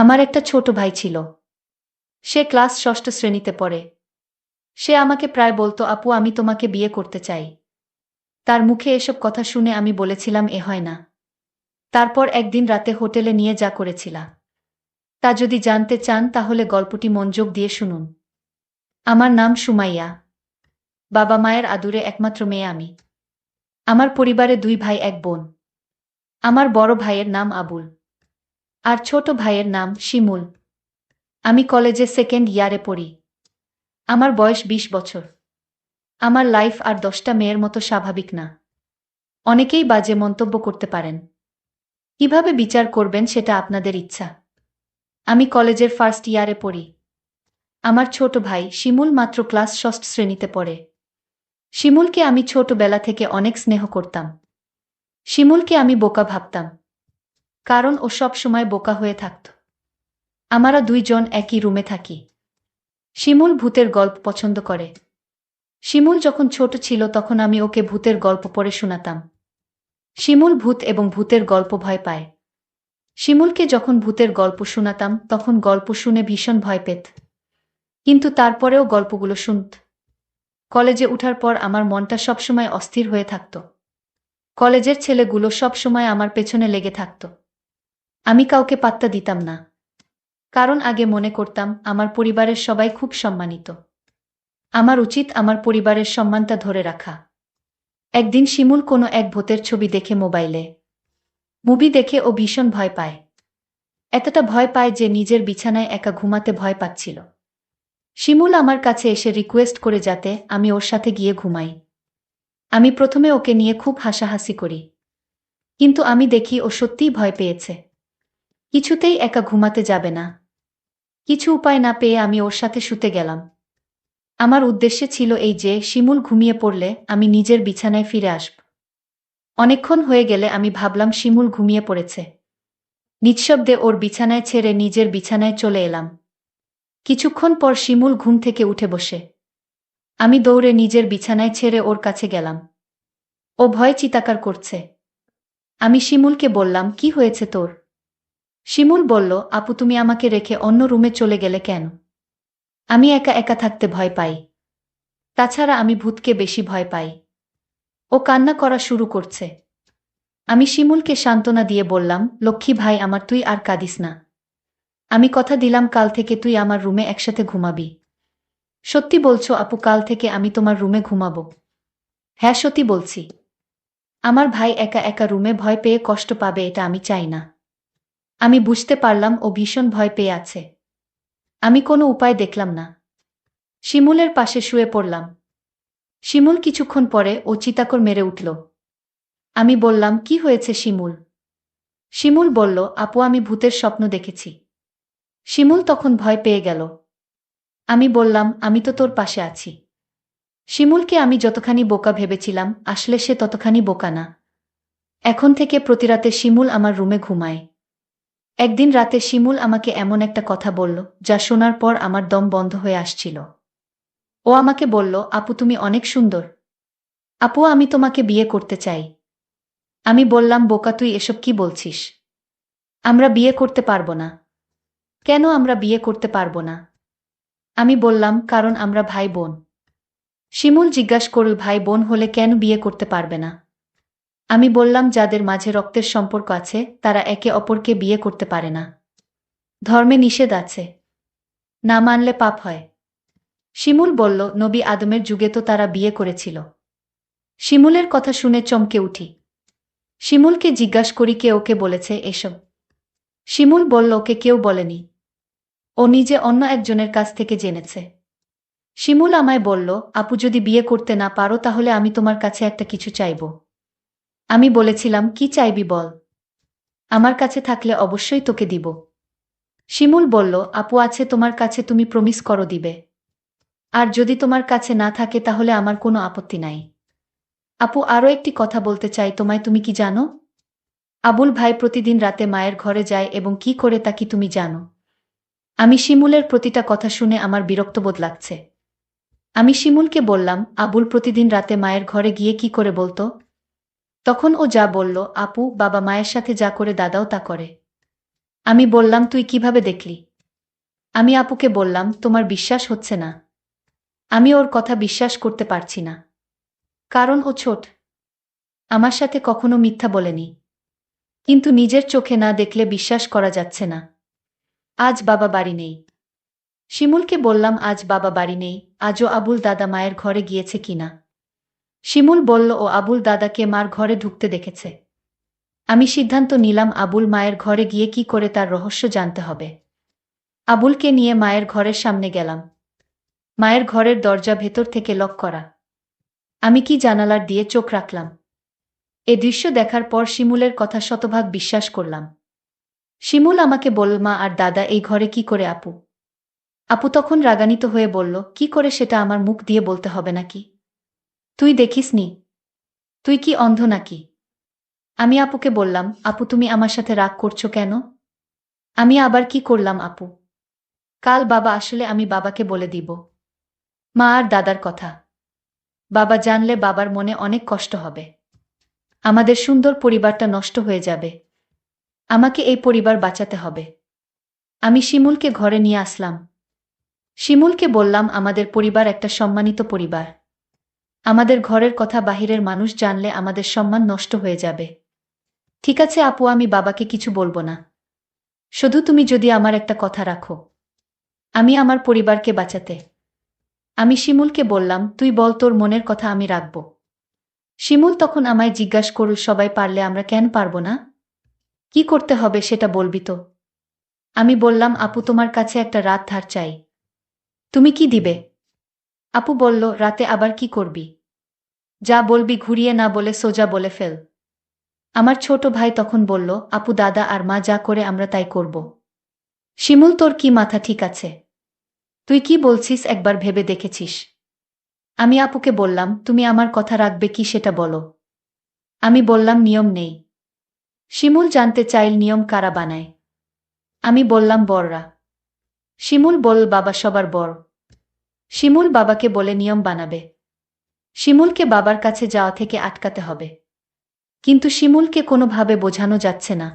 আমার একটা ছোট ভাই ছিল। সে ক্লাস ষষ্ঠ শ্রেণীতে পড়ে। সে আমাকে প্রায় বলতো, আপু আমি তোমাকে বিয়ে করতে চাই। তার মুখে এসব কথা শুনে আমি বলেছিলাম এ হয় না। তারপর একদিন রাতে হোটেলে নিয়ে যা করেছিলা তা যদি জানতে চান তাহলে গল্পটি মনোযোগ দিয়ে শুনুন। আমার নাম সুমাইয়া। বাবা মায়ের আদুরে একমাত্র মেয়ে আমি। আমার পরিবারে 2 ভাই 1 বোন। আমার বড় ভাইয়ের নাম আবুল আর ছোট ভাইয়ের নাম শিমুল। আমি কলেজে সেকেন্ড ইয়ারে পড়ি। আমার বয়স 20 বছর। আমার লাইফ আর 10টা মেয়ের মতো স্বাভাবিক না। অনেকেই বাজে মন্তব্য করতে পারেন। কিভাবে বিচার করবেন সেটা আপনাদের ইচ্ছা। আমি কলেজের ফার্স্ট ইয়ারে পড়ি। আমার ছোট ভাই শিমুল মাত্র ক্লাস ষষ্ঠ শ্রেণীতে পড়ে। শিমুলকে আমি ছোটবেলা থেকে অনেক স্নেহ করতাম। শিমুলকে আমি বোকা ভাবতাম, কারণ ও সব সময় বোকা হয়ে থাকত। আমরা 2 জন একই রুমে থাকি। শিমুল ভূতের গল্প পছন্দ করে। শিমুল যখন ছোট ছিল তখন আমি ওকে ভূতের গল্প পড়ে শোনাতাম। শিমুল ভূত এবং ভূতের গল্প ভয় পায়। শিমুলকে যখন ভূতের গল্প শোনাতাম তখন গল্প শুনে ভীষণ ভয় পেত, কিন্তু তারপরেও গল্পগুলো শুনত। কলেজে উঠার পর আমার মনটা সবসময় অস্থির হয়ে থাকত। কলেজের ছেলেগুলো সবসময় আমার পেছনে লেগে থাকত। আমি কাউকে পাত্তা দিতাম না, কারণ আগে মনে করতাম আমার পরিবারের সবাই খুব সম্মানিত। আমার উচিত আমার পরিবারের সম্মানটা ধরে রাখা। একদিন শিমুল কোনো এক ভূতের ছবি দেখে মোবাইলে। মুভি দেখে ও ভীষণ ভয় পায়। এতটা ভয় পায় যে নিজের বিছানায় একা ঘুমাতে ভয় পাচ্ছিল। শিমুল আমার কাছে এসে রিকোয়েস্ট করে যাতে আমি ওর সাথে গিয়ে ঘুমাই। আমি প্রথমে ওকে নিয়ে খুব হাসাহাসি করি, কিন্তু আমি দেখি ও সত্যিই ভয় পেয়েছে। কিছুতেই একা ঘুমাতে যাবে না। কিছু উপায় না পেয়ে আমি ওর সাথে শুতে গেলাম। আমার উদ্দেশ্য ছিল এই যে শিমুল ঘুমিয়ে পড়লে আমি নিজের বিছানায় ফিরে আসব। অনেকক্ষণ হয়ে গেলে আমি ভাবলাম শিমুল ঘুমিয়ে পড়েছে। নিঃশব্দে ওর বিছানায় ছেড়ে নিজের বিছানায় চলে এলাম। কিছুক্ষণ পর শিমুল ঘুম থেকে উঠে বসে। আমি দৌড়ে নিজের বিছানায় ছেড়ে ওর কাছে গেলাম। ও ভয়ে চিৎকার করছে। আমি শিমুলকে বললাম, কি হয়েছে তোর? শিমুল বলল, আপু তুমি আমাকে রেখে অন্য রুমে চলে গেলে কেন? আমি একা একা থাকতে ভয় পাই। তাছাড়া আমি ভূতকে বেশি ভয় পাই। ও কান্না করা শুরু করছে। আমি শিমুলকে সান্ত্বনা দিয়ে বললাম, লক্ষ্মী ভাই আমার, তুই আর কাঁদিস না। আমি কথা দিলাম কাল থেকে তুই আমার রুমে একসাথে ঘুমাবি। সত্যি বলছো আপু, কাল থেকে আমি তোমার রুমে ঘুমাবো? হ্যাঁ সত্যি বলছি। আমার ভাই একা একা রুমে ভয় পেয়ে কষ্ট পাবে, এটা আমি চাই না। আমি বুঝতে পারলাম ও ভীষণ ভয় পেয়ে আছে। আমি কোনো উপায় দেখলাম না। শিমুলের পাশে শুয়ে পড়লাম। শিমুল কিছুক্ষণ পরে ও চিৎকার মেরে উঠল। আমি বললাম, কি হয়েছে শিমুল? শিমুল বলল, আপু আমি ভূতের স্বপ্ন দেখেছি। শিমুল তখন ভয় পেয়ে গেল। আমি বললাম, আমি তো তোর পাশে আছি। শিমুলকে আমি যতখানি বোকা ভেবেছিলাম আসলে সে ততখানি বোকা না। এখন থেকে প্রতি রাতে শিমুল আমার রুমে ঘুমায়। একদিন রাতে শিমুল আমাকে এমন একটা কথা বলল যা শোনার পর আমার দম বন্ধ হয়ে আসছিল। ও আমাকে বলল, আপু তুমি অনেক সুন্দর। আপু আমি তোমাকে বিয়ে করতে চাই। আমি বললাম, বোকা তুই এসব কি বলছিস? আমরা বিয়ে করতে পারবো না। কেন আমরা বিয়ে করতে পারবো না? আমি বললাম, কারণ আমরা ভাই বোন। শিমুল জিজ্ঞাসা করল, ভাই বোন হলে কেন বিয়ে করতে পারবে না? আমি বললাম, যাদের মাঝে রক্তের সম্পর্ক আছে তারা একে অপরকে বিয়ে করতে পারে না। ধর্মে নিষেধ আছে, না মানলে পাপ হয়। শিমুল বলল, নবী আদমের যুগে তো তারা বিয়ে করেছিল। শিমুলের কথা শুনে চমকে উঠি। শিমুলকে জিজ্ঞাসা করি, কে ওকে বলেছে এসব? শিমুল বলল, ওকে কেউ বলেনি। ও নিজে অন্য একজনের কাছ থেকে জেনেছে। শিমুল আমায় বলল, আপু যদি বিয়ে করতে না পারো তাহলে আমি তোমার কাছে একটা কিছু চাইব। আমি বলেছিলাম, কি চাইবি বল। আমার কাছে থাকলে অবশ্যই তোকে দিব। শিমুল বলল, আপু আছে তোমার কাছে, তুমি প্রমিস করো দিবে। আর যদি তোমার কাছে না থাকে তাহলে আমার কোনো আপত্তি নাই। আপু আরও একটি কথা বলতে চাই তোমায়, তুমি কি জানো? আবুল ভাই প্রতিদিন রাতে মায়ের ঘরে যায় এবং কি করে তা কি তুমি জানো? আমি শিমুলের প্রতিটা কথা শুনে আমার বিরক্তবোধ লাগছে। আমি শিমুলকে বললাম, আবুল প্রতিদিন রাতে মায়ের ঘরে গিয়ে কি করে বলতো? তখন ও যা বলল, আপু বাবা মায়ের সাথে যা করে দাদাও তা করে। আমি বললাম, তুই কিভাবে দেখলি? আমি আপুকে বললাম, তোমার বিশ্বাস হচ্ছে না। আমি ওর কথা বিশ্বাস করতে পারছি না। কারণ ও ছোট। আমার সাথে কখনো মিথ্যা বলেনি। কিন্তু নিজের চোখে না দেখলে বিশ্বাস করা যাচ্ছে না। আজ বাবা বাড়ি নেই। শিমুলকে বললাম, আজ বাবা বাড়ি নেই, আজও আবুল দাদা মায়ের ঘরে গিয়েছে কিনা। শিমুল বলল, ও আবুল দাদাকে মার ঘরে ঢুকতে দেখেছে। আমি সিদ্ধান্ত নিলাম আবুল মায়ের ঘরে গিয়ে কি করে তার রহস্য জানতে হবে। আবুলকে নিয়ে মায়ের ঘরের সামনে গেলাম। মায়ের ঘরের দরজা ভেতর থেকে লক করা। আমি কি জানালার দিয়ে চোখ রাখলাম। এ দৃশ্য দেখার পর শিমুলের কথা শতভাগ বিশ্বাস করলাম। শিমুল আমাকে বলল, মা আর দাদা এই ঘরে কি করে? আপু আপু তখন রাগান্বিত হয়ে বলল, কি করে সেটা আমার মুখ দিয়ে বলতে হবে নাকি? তুই দেখিসনি? তুই কি অন্ধ নাকি? আমি আপুকে বললাম, আপু তুমি আমার সাথে রাগ করছো কেন? আমি আবার কি করলাম আপু? কাল বাবা আসলে আমি বাবাকে বলে দিব মা আর দাদার কথা। বাবা জানলে বাবার মনে অনেক কষ্ট হবে। আমাদের সুন্দর পরিবারটা নষ্ট হয়ে যাবে। আমাকে এই পরিবার বাঁচাতে হবে। আমি শিমুলকে ঘরে নিয়ে আসলাম। শিমুলকে বললাম, আমাদের পরিবার একটা সম্মানিত পরিবার। আমাদের ঘরের কথা বাহিরের মানুষ জানলে আমাদের সম্মান নষ্ট হয়ে যাবে। ঠিক আছে আপু, আমি বাবাকে কিছু বলবো না। শুধু তুমি যদি আমার একটা কথা রাখো, আমি আমার পরিবারকে বাঁচাতে। আমি শিমুলকে বললাম, তুই বল তোর মনের কথা, আমি রাখব। শিমুল তখন আমায় জিজ্ঞাসা করল, সবাই পারলে আমরা কেন পারব না? কি করতে হবে সেটা বলবি তো? আমি বললাম, আপু তোমার কাছে একটা রাত ধার চাই। তুমি কি দিবে? আপু বলল, রাতে আবার কি করবি? যা বলবি ঘুরিয়ে না বলে সোজা বলে ফেল। আমার ছোট ভাই তখন বলল, আপু দাদা আর মা যা করে আমরা তাই করব। শিমুল, তোর কি মাথা ঠিক আছে? তুই কি বলছিস একবার ভেবে দেখেছিস? আমি আপুকে বললাম, তুমি আমার কথা রাখবে কি সেটা বলো। আমি বললাম, নিয়ম নেই। শিমুল জানতে চাইল, নিয়ম কারা বানায়? আমি বললাম, বড়রা। শিমুল বলল, বাবা সবার বড়। শিমুল বাবাকে বলে নিয়ম বানাবে। শিমুলকে বাবার কাছে যাওয়া থেকে আটকাতে হবে। কিন্তু শিমুলকে কোনোভাবে বোঝানো যাচ্ছে না।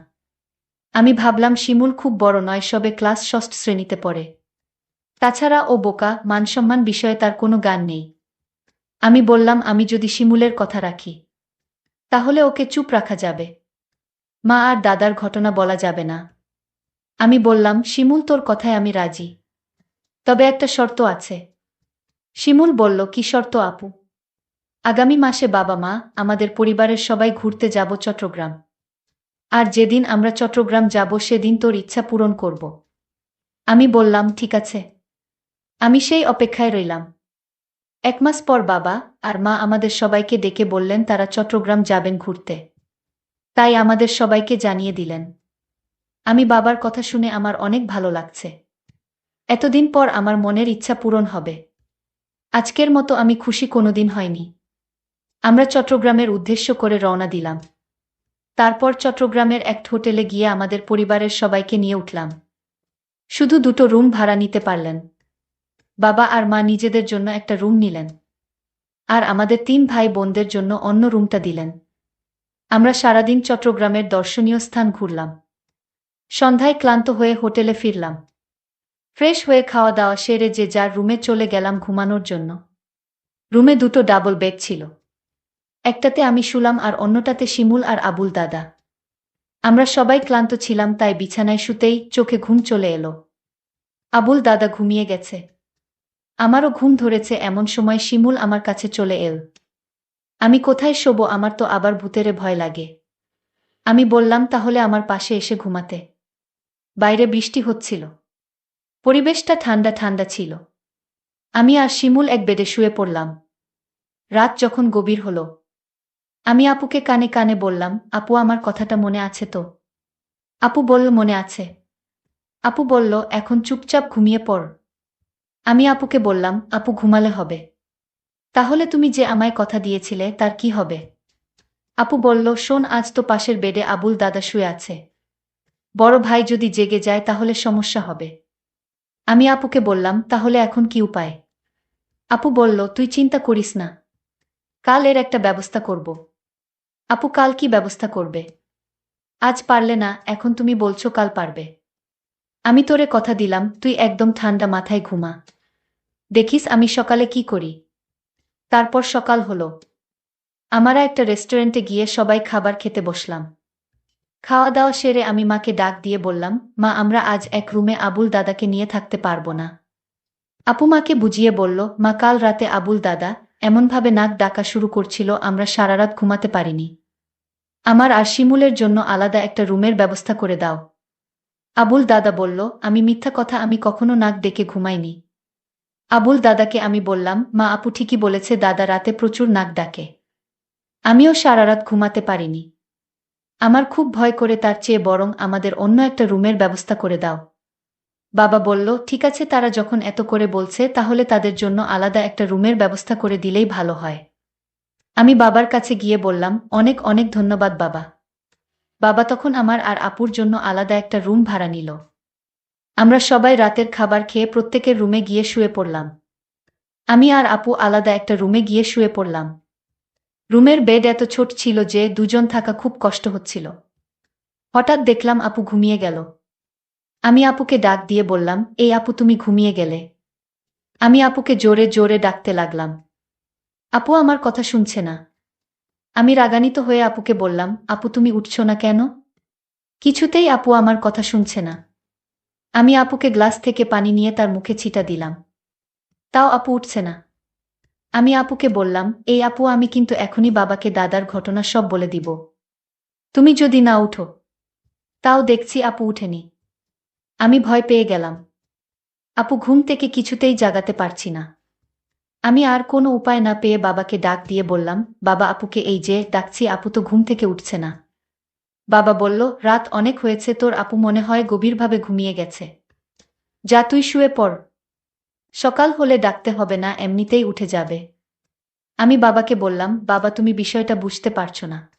আমি ভাবলাম, শিমুল খুব বড় নয়, সবে ক্লাস ষষ্ঠ শ্রেণীতে পড়ে। তাছাড়া ও বোকা, মানসম্মান বিষয়ে তার কোনো জ্ঞান নেই। আমি বললাম, আমি যদি শিমুলের কথা রাখি, তাহলে ওকে চুপ রাখা যাবে। মা আর দাদার ঘটনা বলা যাবে না। আমি বললাম, শিমুল তোর কথায় আমি রাজি। তবে একটা শর্ত আছে। শিমুল বলল, কি শর্ত আপু? আগামী মাসে বাবা মা আমাদের পরিবারের সবাই ঘুরতে যাব চট্টগ্রাম। আর যেদিন আমরা চট্টগ্রাম যাব সেদিন তোর ইচ্ছা পূরণ করব। আমি বললাম, ঠিক আছে। আমি সেই অপেক্ষায় রইলাম। 1 মাস পর বাবা আর মা আমাদের সবাইকে ডেকে বললেন তারা চট্টগ্রাম যাবেন ঘুরতে। তাই আমাদের সবাইকে জানিয়ে দিলেন। আমি বাবার কথা শুনে আমার অনেক ভালো লাগছে। এতদিন পর আমার মনের ইচ্ছা পূরণ হবে। আজকের মতো আমি খুশি কোনোদিন হয়নি। আমরা চট্টগ্রামের উদ্দেশ্য করে রওনা দিলাম। তারপর চট্টগ্রামের এক হোটেলে গিয়ে আমাদের পরিবারের সবাইকে নিয়ে উঠলাম। শুধু 2টো রুম ভাড়া নিতে পারলেন। বাবা আর মা নিজেদের জন্য একটা রুম নিলেন। আর আমাদের 3 ভাই বোনদের জন্য অন্য রুমটা দিলেন। আমরা সারাদিন চট্টগ্রামের দর্শনীয় স্থান ঘুরলাম। সন্ধ্যায় ক্লান্ত হয়ে হোটেলে ফিরলাম। ফ্রেশ হয়ে খাওয়া দাওয়া সেরে যে যার রুমে চলে গেলাম ঘুমানোর জন্য। রুমে 2টো ডাবল বেড ছিল। একটাতে আমি শুলাম আর অন্যটাতে শিমুল আর আবুল দাদা। আমরা সবাই ক্লান্ত ছিলাম, তাই বিছানায় শুতেই চোখে ঘুম চলে এলো। আবুল দাদা ঘুমিয়ে গেছে। আমারও ঘুম ধরেছে, এমন সময় শিমুল আমার কাছে চলে এল। আমি কোথায় শোবো, আমার তো আবার ভূতেরে ভয় লাগে। আমি বললাম, তাহলে আমার পাশে এসে ঘুমাতে। বাইরে বৃষ্টি হচ্ছিল। পরিবেশটা ঠান্ডা ঠান্ডা ছিল। আমি আর শিমুল এক বেডে শুয়ে পড়লাম। রাত যখন গভীর হলো, আমি আপুকে কানে কানে বললাম, আপু আমার কথাটা মনে আছে তো? আপু বলল, মনে আছে। আপু বলল, এখন চুপচাপ ঘুমিয়ে পড়। আমি আপুকে বললাম, আপু ঘুমালে হবে। তাহলে তুমি যে আমায় কথা দিয়েছিলে তার কি হবে? আপু বলল, শোন, আজ তো পাশের বেডে আবুল দাদা শুয়ে আছে। বড় ভাই যদি জেগে যায় তাহলে সমস্যা হবে। আমি আপুকে বললাম, তাহলে এখন কি উপায়? আপু বলল, তুই চিন্তা করিস না। কাল এর একটা ব্যবস্থা করব। আপু, কাল কি ব্যবস্থা করবে? আজ পারলে না, এখন তুমি বলছো কাল পারবে। আমি তোরে কথা দিলাম তুই একদম ঠান্ডা মাথায় ঘুমা। দেখিস আমি সকালে কি করি। তারপর সকাল হলো। আমরা একটা রেস্টুরেন্টে গিয়ে সবাই খাবার খেতে বসলাম। খাওয়া দাওয়া সেরে আমি মাকে ডাক দিয়ে বললাম, মা আমরা আজ এক রুমে আবুল দাদাকে নিয়ে থাকতে পারবো না। আপু মাকে বুঝিয়ে বলল, মা কাল রাতে আবুল দাদা এমনভাবে নাক ডাকা শুরু করছিল আমরা সারারাত ঘুমাতে পারিনি। আমার আর শিমুলের জন্য আলাদা একটা রুমের ব্যবস্থা করে দাও। আবুল দাদা বলল, আমি মিথ্যা কথা, আমি কখনো নাক ডেকে ঘুমাইনি। আবুল দাদাকে আমি বললাম, মা আপু ঠিকই বলেছে, দাদা রাতে প্রচুর নাক ডাকে। আমিও সারারাত ঘুমাতে পারিনি। আমার খুব ভয় করে, তার চেয়ে বরং আমাদের অন্য একটা রুমের ব্যবস্থা করে দাও। বাবা বলল, ঠিক আছে, তারা যখন এত করে বলছে তাহলে তাদের জন্য আলাদা একটা রুমের ব্যবস্থা করে দিলেই ভালো হয়। আমি বাবার কাছে গিয়ে বললাম, অনেক অনেক ধন্যবাদ বাবা। বাবা তখন আমার আর আপুর জন্য আলাদা একটা রুম ভাড়া নিল। আমরা সবাই রাতের খাবার খেয়ে প্রত্যেকের রুমে গিয়ে শুয়ে পড়লাম। আমি আর আপু আলাদা একটা রুমে গিয়ে শুয়ে পড়লাম। রুমের বেড এত ছোট ছিল যে দুজন থাকা খুব কষ্ট হচ্ছিল। হঠাৎ দেখলাম আপু ঘুমিয়ে গেল। আমি আপুকে ডাক দিয়ে বললাম, এই আপু তুমি ঘুমিয়ে গেলে। আমি আপুকে জোরে জোরে ডাকতে লাগলাম। আপু আমার কথা শুনছে না। আমি রাগান্বিত হয়ে আপুকে বললাম, আপু তুমি উঠছো না কেন? কিছুতেই আপু আমার কথা শুনছে না। আমি আপুকে গ্লাস থেকে পানি নিয়ে তার মুখে ছিটা দিলাম। তাও আপু উঠছে না। আমি আপুকে বললাম, এই আপু আমি কিন্তু এখনই বাবাকে দাদার ঘটনা সব বলে দিব। তুমি যদি না উঠো। তাও দেখছি আপু উঠেনি। আমি ভয় পেয়ে গেলাম। আপু ঘুম থেকে কিছুতেই জাগাতে পারছি না। আমি আর কোনো উপায় না পেয়ে বাবাকে ডাক দিয়ে বললাম, বাবা আপুকে এই যে ডাকছি, আপু তো ঘুম থেকে উঠছে না। বাবা বলল, রাত অনেক হয়েছে, তোর আপু মনে হয় গভীরভাবে ঘুমিয়ে গেছে। যা তুই শুয়ে পড়। সকাল হলে ডাকতে হবে না, এমনিতেই উঠে যাবে। আমি বাবাকে বললাম, বাবা তুমি বিষয়টা বুঝতে পারছো না।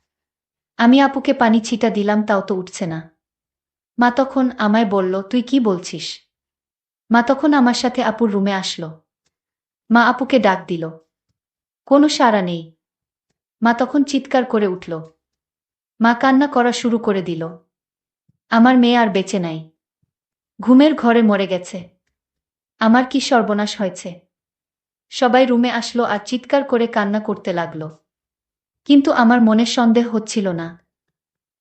আমি আপুকে পানি ছিটা দিলাম তাও তো উঠছে না। মা তখন আমায় বলল, তুই কি বলছিস? মা তখন আমার সাথে আপুর রুমে আসলো। মা আপুকে ডাক দিল। কোনো সাড়া নেই। মা তখন চিৎকার করে উঠল। মা কান্না করা শুরু করে দিল। আমার মেয়ে আর বেঁচে নাই। ঘুমের ঘরে মরে গেছে। আমার কি সর্বনাশ হয়েছে। সবাই রুমে আসলো আর চিৎকার করে কান্না করতে লাগলো। কিন্তু আমার মনে সন্দেহ হচ্ছিল না।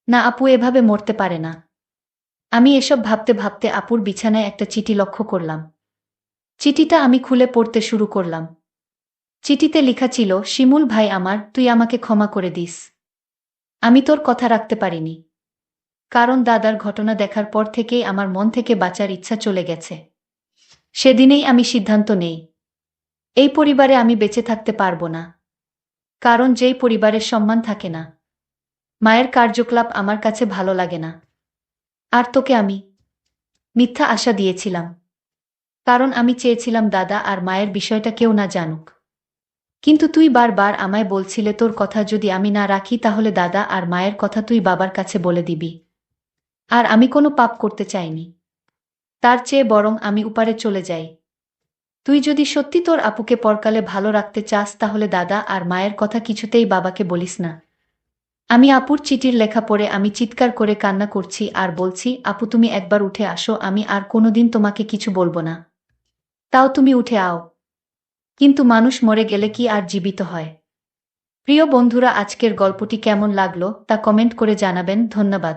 না, আপু এভাবে মরতে পারে না। আমি এসব ভাবতে ভাবতে আপুর বিছানায় একটা চিঠি লক্ষ্য করলাম। চিঠিটা আমি খুলে পড়তে শুরু করলাম। চিঠিতে লেখা ছিল, শিমুল ভাই আমার, তুই আমাকে ক্ষমা করে দিস। আমি তোর কথা রাখতে পারিনি। কারণ দাদার ঘটনা দেখার পর থেকেই আমার মন থেকে বাঁচার ইচ্ছা চলে গেছে। সেদিনেই আমি সিদ্ধান্ত নেই, এই পরিবারে আমি বেঁচে থাকতে পারবো না। কারণ যেই পরিবারের সম্মান থাকে না, মায়ের কার্যকলাপ আমার কাছে ভালো লাগে না। আর তোকে আমি মিথ্যা আশা দিয়েছিলাম। কারণ আমি চেয়েছিলাম দাদা আর মায়ের বিষয়টা কেউ না জানুক। কিন্তু তুই বারবার আমায় বলছিলে তোর কথা যদি আমি না রাখি তাহলে দাদা আর মায়ের কথা তুই বাবার কাছে বলে দিবি। আর আমি কোনো পাপ করতে চাইনি। তার চেয়ে বরং আমি উপারে চলে যাই। তুই যদি সত্যি তোর আপুকে পরকালে ভালো রাখতে চাস তাহলে দাদা আর মায়ের কথা কিছুতেই বাবাকে বলিস না। আমি আপুর চিঠির লেখা পড়ে আমি চিৎকার করে কান্না করছি আর বলছি, আপু তুমি একবার উঠে আসো, আমি আর কোনোদিন তোমাকে কিছু বলবো না। তাও তুমি উঠে আও। কিন্তু মানুষ মরে গেলে কি আর জীবিত হয়? প্রিয় বন্ধুরা, আজকের গল্পটি কেমন লাগলো তা কমেন্ট করে জানাবেন। ধন্যবাদ।